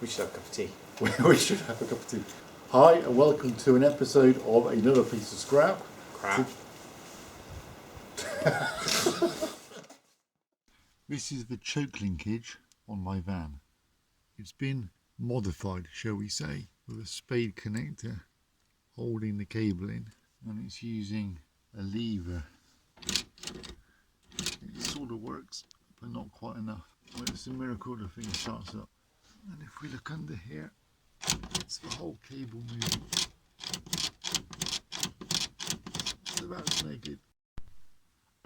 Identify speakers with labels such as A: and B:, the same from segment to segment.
A: We should have a cup of tea.
B: We should have a cup of tea. Hi, and welcome to an episode of Another Piece of Scrap.
A: Crap.
B: This is the choke linkage on my van. It's been modified, shall we say, with a spade connector holding the cable in, and it's using a lever. It sort of works, but not quite enough. Well, it's a miracle the thing starts up. And if we look under here, it's the whole cable moving. So that's naked.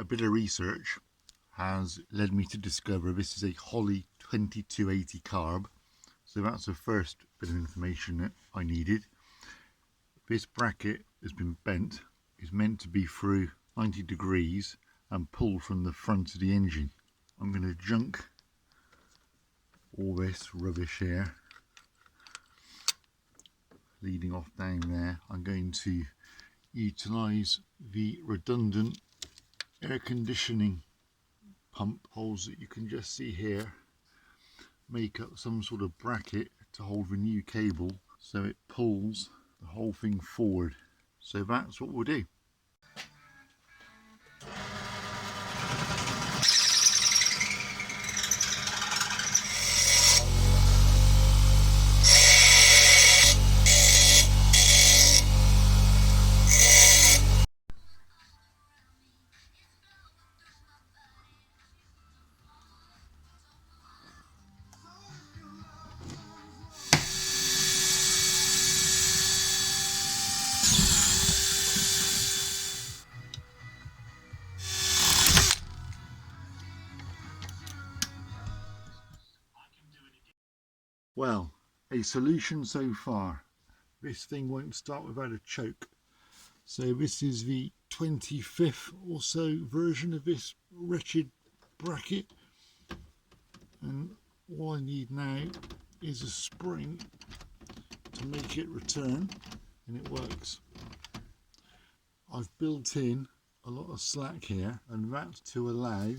B: A bit of research has led me to discover this is a Holley 2280 carb. So that's the first bit of information that I needed. This bracket has been bent. It's meant to be through 90 degrees and pulled from the front of the engine. I'm going to junk all this rubbish here leading off down there. I'm going to utilise the redundant air conditioning pump holes that you can just see here, make up some sort of bracket to hold the new cable so it pulls the whole thing forward. So that's what we'll do. Well, a solution so far. This thing won't start without a choke. So this is the 25th or so version of this wretched bracket. And all I need now is a spring to make it return, and it works. I've built in a lot of slack here, and that's to allow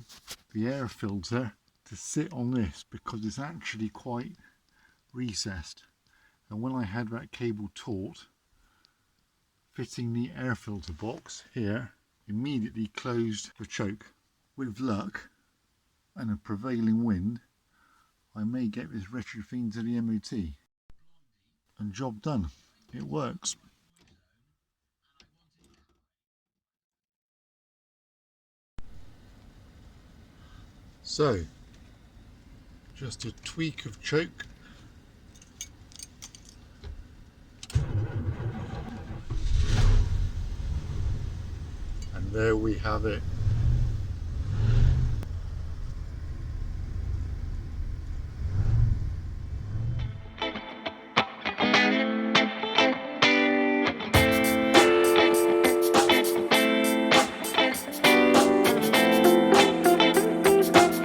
B: the air filter to sit on this because it's actually quite recessed, and when I had that cable taut, fitting the air filter box here immediately closed the choke. With luck and a prevailing wind, I may get this wretched thing to the MOT, and job done. It works. So just a tweak of choke, and there we have it.